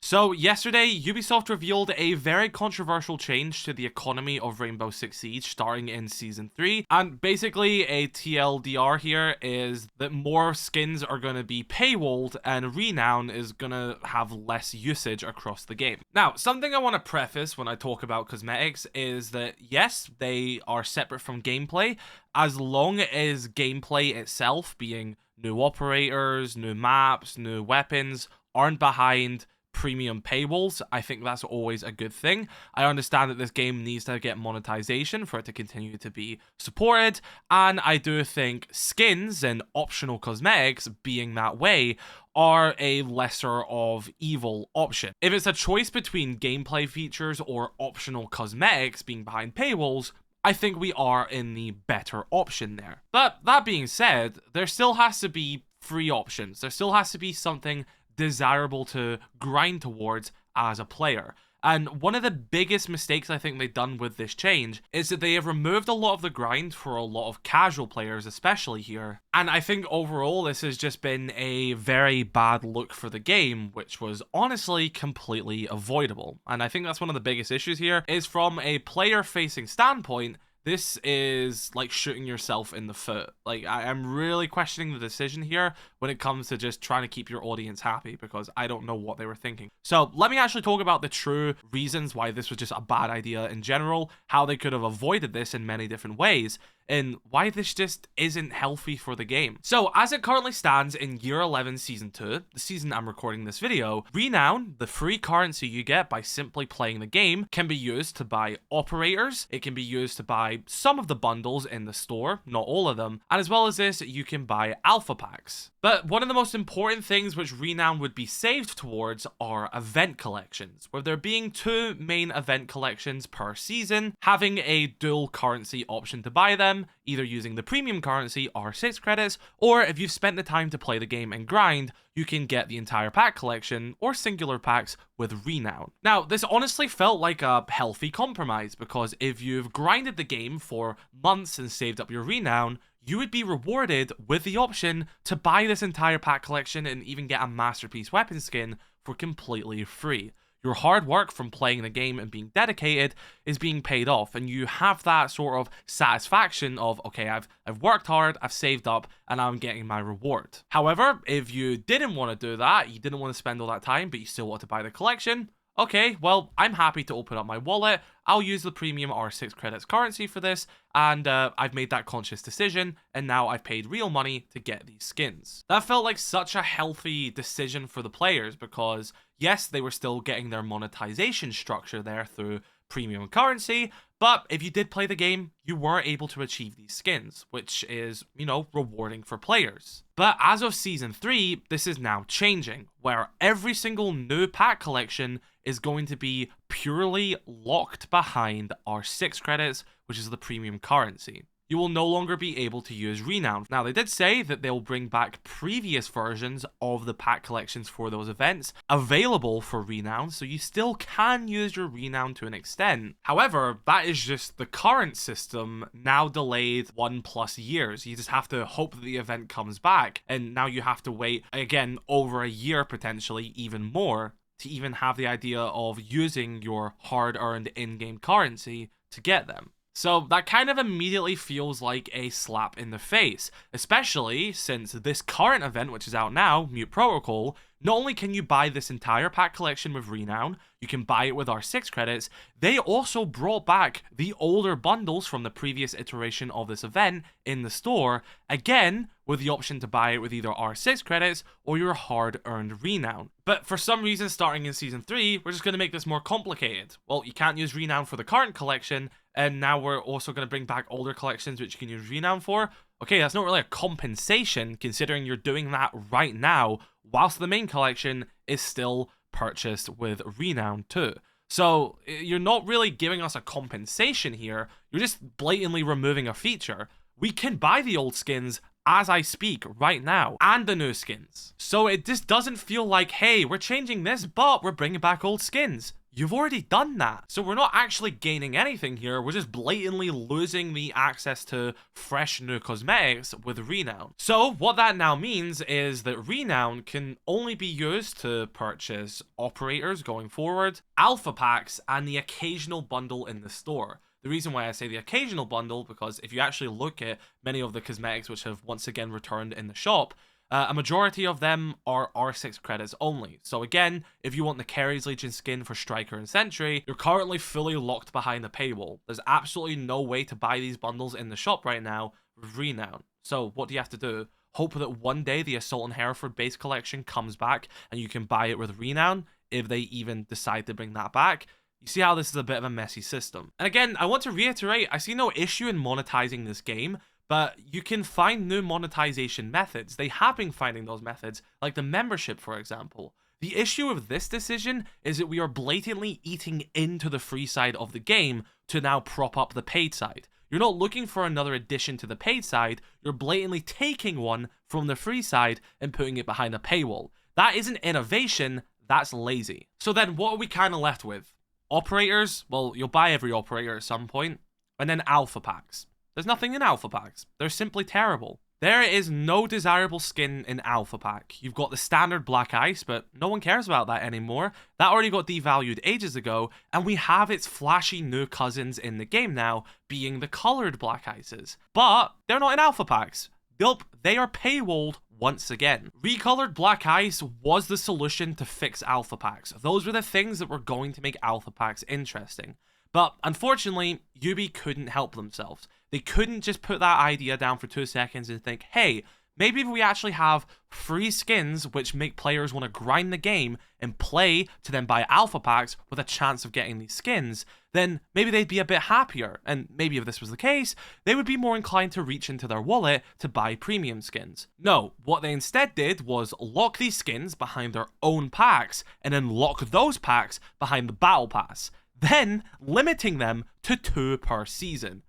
So yesterday, Ubisoft revealed a very controversial change to the economy of Rainbow Six Siege starting in Season 3. And basically a TLDR here is that more skins are going to be paywalled and renown is going to have less usage across the game. Now, something I want to preface when I talk about cosmetics is that yes, they are separate from gameplay as long as gameplay itself, being new operators, new maps, new weapons, aren't behind premium paywalls. I think that's always a good thing. I understand that this game needs to get monetization for it to continue to be supported, and I do think skins and optional cosmetics being that way are a lesser of evil option. If it's a choice between gameplay features or optional cosmetics being behind paywalls, I think we are in the better option there. But that being said, there still has to be free options. There still has to be something desirable to grind towards as a player. And one of the biggest mistakes I think they've done with this change is that they have removed a lot of the grind for a lot of casual players, especially here. And I think overall this has just been a very bad look for the game, which was honestly completely avoidable. And I think that's one of the biggest issues here, is from a player-facing standpoint, this is like shooting yourself in the foot. Like, I'm really questioning the decision here when it comes to just trying to keep your audience happy, because I don't know what they were thinking. So let me actually talk about the true reasons why this was just a bad idea in general, how they could have avoided this in many different ways, and why this just isn't healthy for the game. So as it currently stands in Year 11 Season 2, the season I'm recording this video, renown, the free currency you get by simply playing the game, can be used to buy operators, it can be used to buy some of the bundles in the store, not all of them, and as well as this, you can buy alpha packs. But one of the most important things which renown would be saved towards are event collections, with there being 2 main event collections per season, having a dual currency option to buy them, either using the premium currency R6 credits, or if you've spent the time to play the game and grind, you can get the entire pack collection or singular packs with renown. Now, this honestly felt like a healthy compromise, because if you've grinded the game for months and saved up your renown, you would be rewarded with the option to buy this entire pack collection and even get a masterpiece weapon skin for completely free. Your hard work from playing the game and being dedicated is being paid off, and you have that sort of satisfaction of, okay, I've worked hard, I've saved up, and I'm getting my reward. However, if you didn't want to do that, you didn't want to spend all that time, but you still want to buy the collection, okay, well, I'm happy to open up my wallet. I'll use the premium R6 credits currency for this, and I've made that conscious decision, and now I've paid real money to get these skins. That felt like such a healthy decision for the players, because yes, they were still getting their monetization structure there through premium currency, but if you did play the game, you were able to achieve these skins, which is, you know, rewarding for players. But as of Season 3, this is now changing, where every single new pack collection is going to be purely locked behind R6 credits, which is the premium currency. You will no longer be able to use renown. Now, they did say that they'll bring back previous versions of the pack collections for those events available for renown, so you still can use your renown to an extent. However, that is just the current system now delayed 1+ years. You just have to hope that the event comes back, and now you have to wait, again, over a year, potentially even more, to even have the idea of using your hard-earned in-game currency to get them. So that kind of immediately feels like a slap in the face, especially since this current event, which is out now, Mute Protocol, not only can you buy this entire pack collection with renown, you can buy it with R6 credits, they also brought back the older bundles from the previous iteration of this event in the store, again, with the option to buy it with either R6 credits or your hard-earned renown. But for some reason, starting in Season 3, we're just going to make this more complicated. Well, you can't use renown for the current collection, and now we're also going to bring back older collections which you can use renown for. Okay, that's not really a compensation, considering you're doing that right now, whilst the main collection is still purchased with renown too. So you're not really giving us a compensation here, you're just blatantly removing a feature. We can buy the old skins as I speak right now, and the new skins. So it just doesn't feel like, hey, we're changing this, but we're bringing back old skins. You've already done that. So we're not actually gaining anything here. We're just blatantly losing the access to fresh new cosmetics with renown. So what that now means is that renown can only be used to purchase operators going forward, alpha packs, and the occasional bundle in the store. The reason why I say the occasional bundle, because if you actually look at many of the cosmetics which have once again returned in the shop, a majority of them are R6 credits only. So again, if you want the Carries Legion skin for Striker and Sentry, you're currently fully locked behind the paywall. There's absolutely no way to buy these bundles in the shop right now with renown. So what do you have to do? Hope that one day the Assault and Hereford base collection comes back and you can buy it with renown, if they even decide to bring that back. You see how this is a bit of a messy system. And again, I want to reiterate, I see no issue in monetizing this game, but you can find new monetization methods. They have been finding those methods, like the membership, for example. The issue with this decision is that we are blatantly eating into the free side of the game to now prop up the paid side. You're not looking for another addition to the paid side, you're blatantly taking one from the free side and putting it behind a paywall. That isn't innovation, that's lazy. So then what are we kind of left with? Operators? Well, you'll buy every operator at some point. And then alpha packs. There's nothing in alpha packs. They're simply terrible. There is no desirable skin in alpha pack. You've got the standard black ice, but no one cares about that anymore. That already got devalued ages ago, and we have its flashy new cousins in the game now, being the colored black ices. But they're not in alpha packs. Nope, they are paywalled once again. Recolored black ice was the solution to fix alpha packs. Those were the things that were going to make alpha packs interesting. But unfortunately, Ubi couldn't help themselves. They couldn't just put that idea down for 2 seconds and think, hey, maybe if we actually have free skins which make players want to grind the game and play to then buy alpha packs with a chance of getting these skins, then maybe they'd be a bit happier. And maybe if this was the case, they would be more inclined to reach into their wallet to buy premium skins. No, what they instead did was lock these skins behind their own packs and then lock those packs behind the battle pass, then limiting them to 2 per season.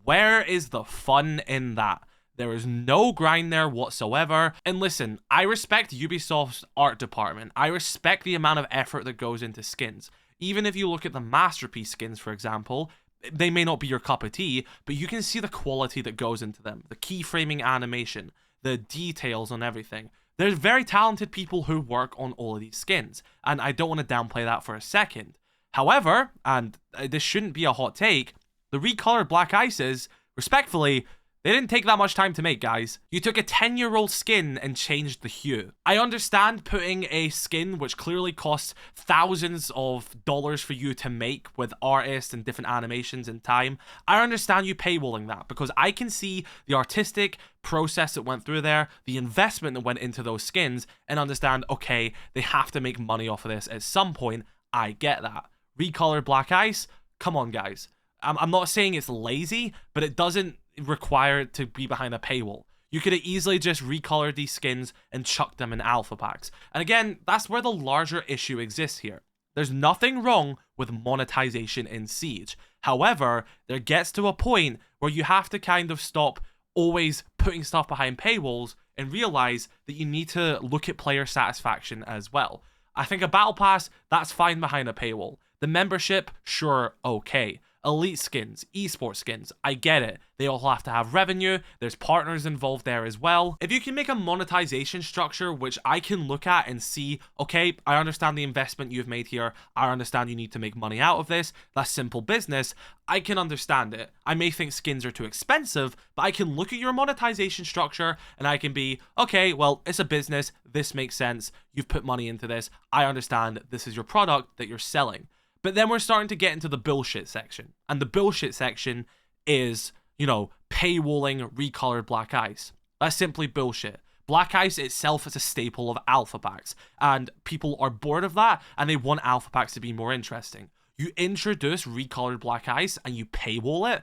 Where is the fun in that? There is no grind there whatsoever. And listen, I respect Ubisoft's art department. I respect the amount of effort that goes into skins. Even if you look at the Masterpiece skins, for example, they may not be your cup of tea, but you can see the quality that goes into them. The keyframing animation, the details on everything. There's very talented people who work on all of these skins, and I don't want to downplay that for a second. However, and this shouldn't be a hot take, the recolored black ices, respectfully, they didn't take that much time to make, guys. You took a 10-year-old skin and changed the hue. I understand putting a skin which clearly costs thousands of dollars for you to make with artists and different animations and time. I understand you paywalling that because I can see the artistic process that went through there, the investment that went into those skins, and understand, okay, they have to make money off of this at some point. I get that. Recolored black ice? Come on, guys. I'm not saying it's lazy, but it doesn't require it to be behind a paywall. You could have easily just recolored these skins and chucked them in alpha packs. And again, that's where the larger issue exists here. There's nothing wrong with monetization in Siege. However, there gets to a point where you have to kind of stop always putting stuff behind paywalls and realize that you need to look at player satisfaction as well. I think a battle pass, that's fine behind a paywall. The membership, sure, okay. Elite skins, esports skins, I get it. They all have to have revenue. There's partners involved there as well. If you can make a monetization structure which I can look at and see, okay, I understand the investment you've made here. I understand you need to make money out of this. That's simple business. I can understand it. I may think skins are too expensive, but I can look at your monetization structure and I can be, okay, well, it's a business. This makes sense. You've put money into this. I understand this is your product that you're selling. But then we're starting to get into the bullshit section. And the bullshit section is, you know, paywalling recolored black ice. That's simply bullshit. Black ice itself is a staple of alpha packs. And people are bored of that and they want alpha packs to be more interesting. You introduce recolored black ice and you paywall it?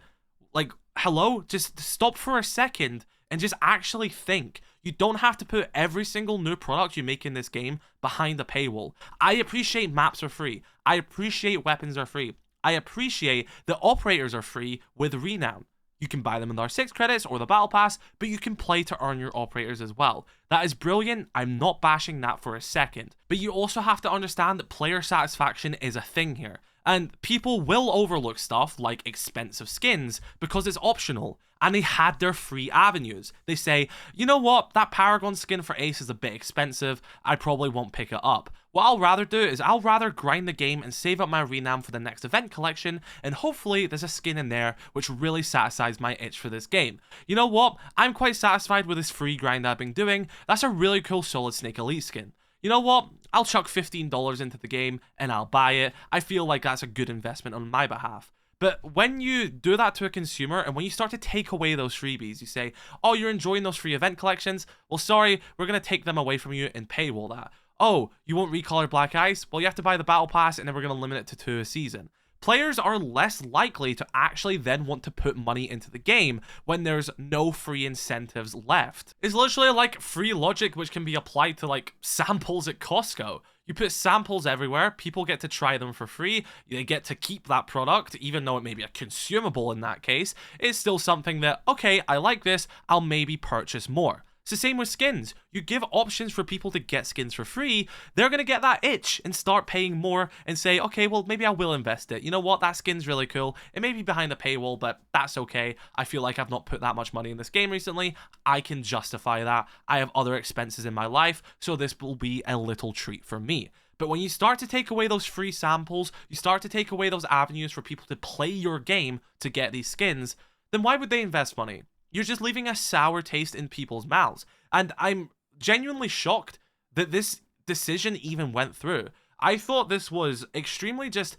Like, hello? Just stop for a second and just actually think. You don't have to put every single new product you make in this game behind the paywall. I appreciate maps are free. I appreciate weapons are free. I appreciate that operators are free with renown. You can buy them with R6 credits or the battle pass, but you can play to earn your operators as well. That is brilliant. I'm not bashing that for a second. But you also have to understand that player satisfaction is a thing here. And people will overlook stuff like expensive skins because it's optional. And they had their free avenues. They say, you know what, that Paragon skin for Ace is a bit expensive. I probably won't pick it up. What I'll rather do is I'll rather grind the game and save up my renown for the next event collection, and hopefully there's a skin in there which really satisfies my itch for this game. You know what, I'm quite satisfied with this free grind I've been doing. That's a really cool Solid Snake Elite skin. You know what, I'll chuck $15 into the game and I'll buy it. I feel like that's a good investment on my behalf. But when you do that to a consumer and when you start to take away those freebies, you say, oh, you're enjoying those free event collections? Well, sorry, we're going to take them away from you and paywall that. Oh, you won't recolor Black Ice? Well, you have to buy the battle pass and then we're going to limit it to 2 a season. Players are less likely to actually then want to put money into the game when there's no free incentives left. It's literally like free logic which can be applied to like samples at Costco. You put samples everywhere, people get to try them for free, they get to keep that product, even though it may be a consumable in that case. It's still something that, okay, I like this, I'll maybe purchase more. It's the same with skins. You give options for people to get skins for free, they're going to get that itch and start paying more and say, okay, well, maybe I will invest it. You know what? That skin's really cool. It may be behind the paywall, but that's okay. I feel like I've not put that much money in this game recently. I can justify that. I have other expenses in my life, so this will be a little treat for me. But when you start to take away those free samples, you start to take away those avenues for people to play your game to get these skins, then why would they invest money? You're just leaving a sour taste in people's mouths. And I'm genuinely shocked that this decision even went through. I thought this was extremely just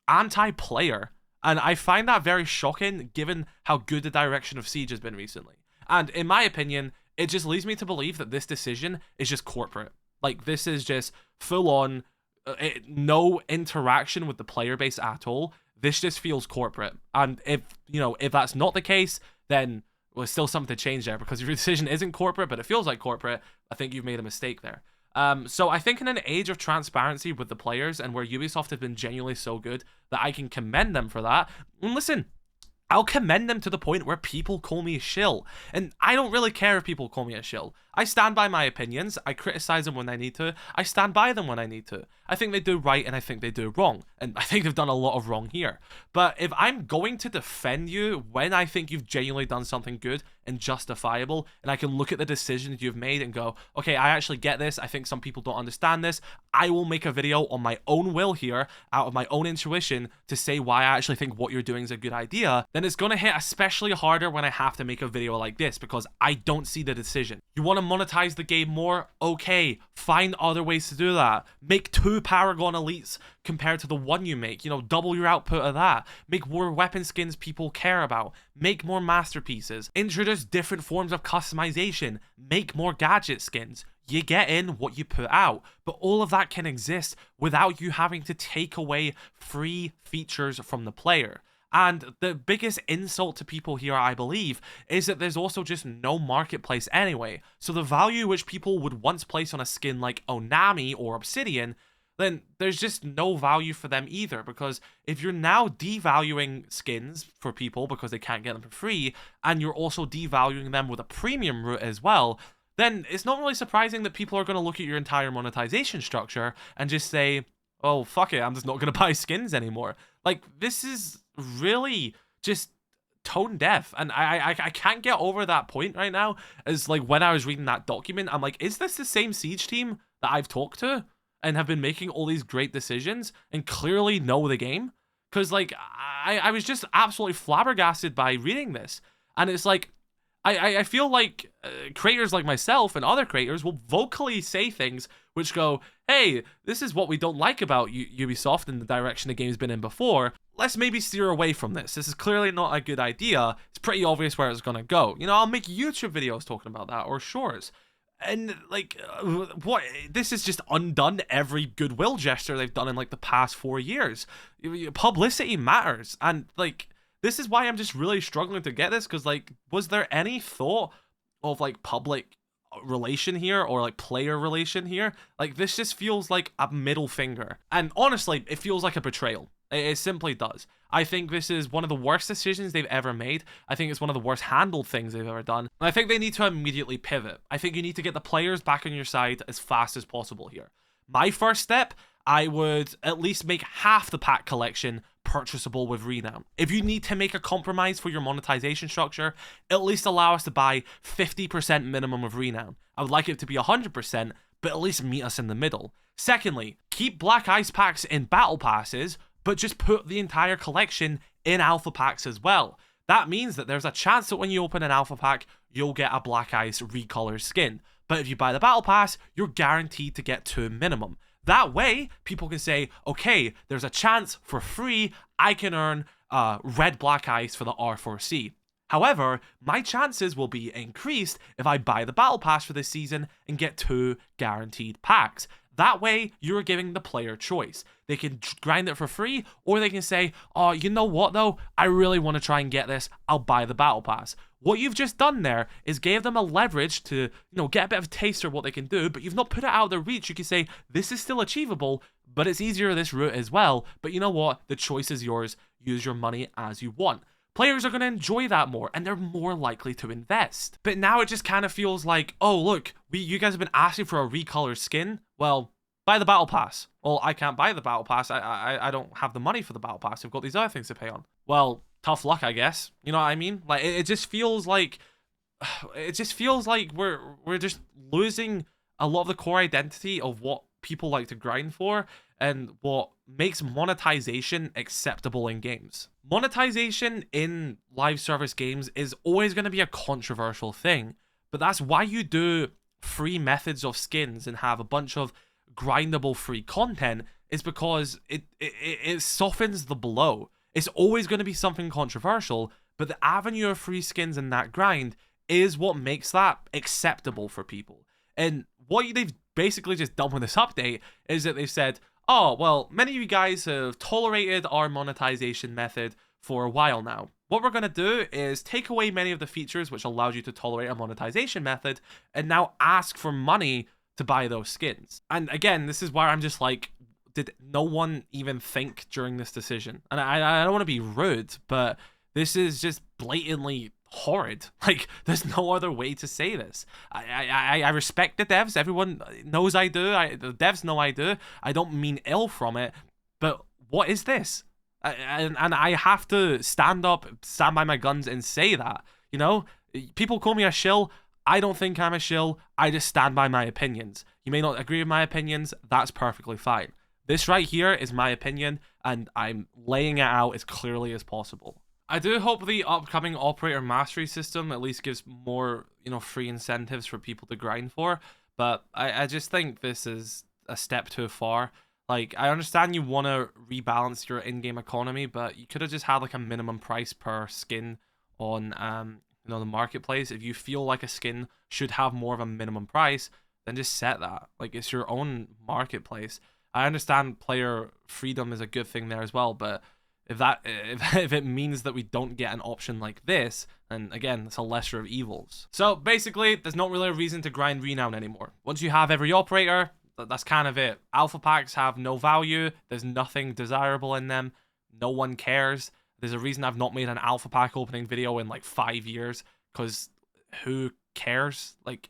anti-player. And I find that very shocking given how good the direction of Siege has been recently. And in my opinion, it just leads me to believe that this decision is just corporate. Like, this is just full on, no interaction with the player base at all. This just feels corporate. And if that's not the case, then well, there's still something to change there, because if your decision isn't corporate, but it feels like corporate, I think you've made a mistake there. So I think in an age of transparency with the players and where Ubisoft have been genuinely so good that I can commend them for that. And listen, I'll commend them to the point where people call me a shill. And I don't really care if people call me a shill. I stand by my opinions. I criticize them when I need to. I stand by them when I need to. I think they do right and I think they do wrong. And I think they've done a lot of wrong here. But if I'm going to defend you when I think you've genuinely done something good and justifiable, and I can look at the decisions you've made and go, okay, I actually get this. I think some people don't understand this. I will make a video on my own will here, out of my own intuition, to say why I actually think what you're doing is a good idea. Then it's going to hit especially harder when I have to make a video like this, because I don't see the decision. You want to monetize the game more? Okay, find other ways to do that. Make 2 Paragon Elites compared to the 1 you make. You know, double your output of that. Make more weapon skins people care about. Make more masterpieces. Introduce different forms of customization. Make more gadget skins. You get in what you put out. But all of that can exist without you having to take away free features from the player. And the biggest insult to people here, I believe, is that there's also just no marketplace anyway. So the value which people would once place on a skin like Onami or Obsidian, then there's just no value for them either. Because if you're now devaluing skins for people because they can't get them for free, and you're also devaluing them with a premium route as well, then it's not really surprising that people are going to look at your entire monetization structure and just say, oh, fuck it, I'm just not going to buy skins anymore. Like, this is really just tone deaf, and I can't get over that point right now. As like when I was reading that document, I'm like, is this the same Siege team that I've talked to and have been making all these great decisions and clearly know the game? Because like I was just absolutely flabbergasted by reading this, and it's like I feel like creators like myself and other creators will vocally say things which go, hey, this is what we don't like about Ubisoft and the direction the game's been in before. Let's maybe steer away from this. This is clearly not a good idea. It's pretty obvious where it's going to go. You know, I'll make YouTube videos talking about that, or shorts. And like, what? This is just undone every goodwill gesture they've done in like the past 4 years. Publicity matters. And like, this is why I'm just really struggling to get this, because like, was there any thought of like public relation here or like player relation here? Like, this just feels like a middle finger, and honestly it feels like a betrayal. It simply does. I think this is one of the worst decisions they've ever made. I think it's one of the worst handled things they've ever done. And I think they need to immediately pivot. I think you need to get the players back on your side as fast as possible here. My first step, I would at least make half the pack collection purchasable with Renown. If you need to make a compromise for your monetization structure, at least allow us to buy 50% minimum of Renown. I would like it to be 100%, but at least meet us in the middle. Secondly, keep Black Ice packs in battle passes, but just put the entire collection in alpha packs as well. That means that there's a chance that when you open an alpha pack, you'll get a Black Ice recolor skin. But if you buy the battle pass, you're guaranteed to get 2 minimum. That way, people can say, okay, there's a chance for free I can earn red Black Ice for the R4C. However, my chances will be increased if I buy the battle pass for this season and get 2 guaranteed packs. That way, you're giving the player choice. They can grind it for free, or they can say, oh, you know what though? I really want to try and get this. I'll buy the battle pass. What you've just done there is gave them a leverage to, get a bit of a taster of what they can do, but you've not put it out of their reach. You can say, this is still achievable, but it's easier this route as well. But you know what? The choice is yours. Use your money as you want. Players are going to enjoy that more, and they're more likely to invest. But now it just kind of feels like, oh, look, you guys have been asking for a recolor skin. Well, buy the battle pass. Well, I can't buy the battle pass. I don't have the money for the battle pass. I've got these other things to pay on. Well, tough luck, I guess. You know what I mean? Like, it just feels like, we're just losing a lot of the core identity of what people like to grind for and what makes monetization acceptable in games. Monetization in live service games is always going to be a controversial thing, but that's why you do free methods of skins and have a bunch of grindable free content, is because it softens the blow. It's always going to be something controversial, but the avenue of free skins in that grind is what makes that acceptable for people. And what they've basically just done with this update is that they've said, oh, well, many of you guys have tolerated our monetization method for a while now. What we're going to do is take away many of the features which allows you to tolerate a monetization method and now ask for money to buy those skins. And again, this is where I'm just like, did no one even think during this decision? And I don't want to be rude, but this is just blatantly horrid. Like, there's no other way to say this. I respect the devs. Everyone knows I do. The devs know I do. I don't mean ill from it, but what is this? And I have to stand by my guns and say that. People call me a shill. I don't think I'm a shill. I just stand by my opinions. You may not agree with my opinions. That's perfectly fine. This right here is my opinion, and I'm laying it out as clearly as possible. I do hope the upcoming operator mastery system at least gives more, free incentives for people to grind for, but I just think this is a step too far. Like, I understand you want to rebalance your in-game economy, but you could have just had like a minimum price per skin on, the marketplace. If you feel like a skin should have more of a minimum price, then just set that. Like, it's your own marketplace. I understand player freedom is a good thing there as well, but if it means that we don't get an option like this, then again, it's a lesser of evils. So basically, there's not really a reason to grind Renown anymore. Once you have every operator, that's kind of it. Alpha packs have no value. There's nothing desirable in them. No one cares. There's a reason I've not made an alpha pack opening video in like 5 years, because who cares? Like,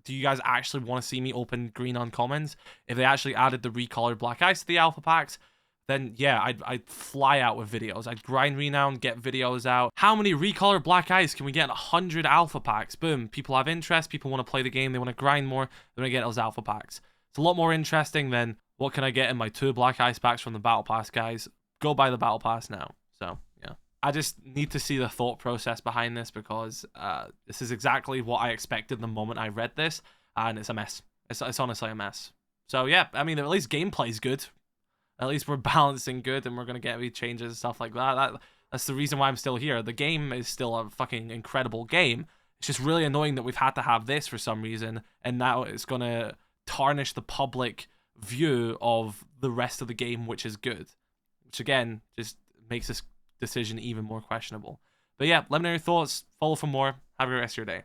do you guys actually want to see me open green uncommons? If they actually added the recolored Black Ice to the alpha packs, then yeah, I'd fly out with videos. I'd grind Renown, get videos out. How many recolored Black Ice can we get in 100 alpha packs? Boom. People have interest. People want to play the game. They want to grind more. They're going to get those alpha packs. It's a lot more interesting than what can I get in my 2 Black Ice packs from the Battle Pass, guys. Go buy the Battle Pass now. So, yeah. I just need to see the thought process behind this, because this is exactly what I expected the moment I read this, and it's a mess. It's honestly a mess. So, yeah, I mean, at least gameplay's good. At least we're balancing good, and we're going to get any changes and stuff like that. That's the reason why I'm still here. The game is still a fucking incredible game. It's just really annoying that we've had to have this for some reason, and now it's going to tarnish the public view of the rest of the game, which is good. Which, again, just makes this decision even more questionable. But yeah, let me know your thoughts. Follow for more. Have a great rest of your day.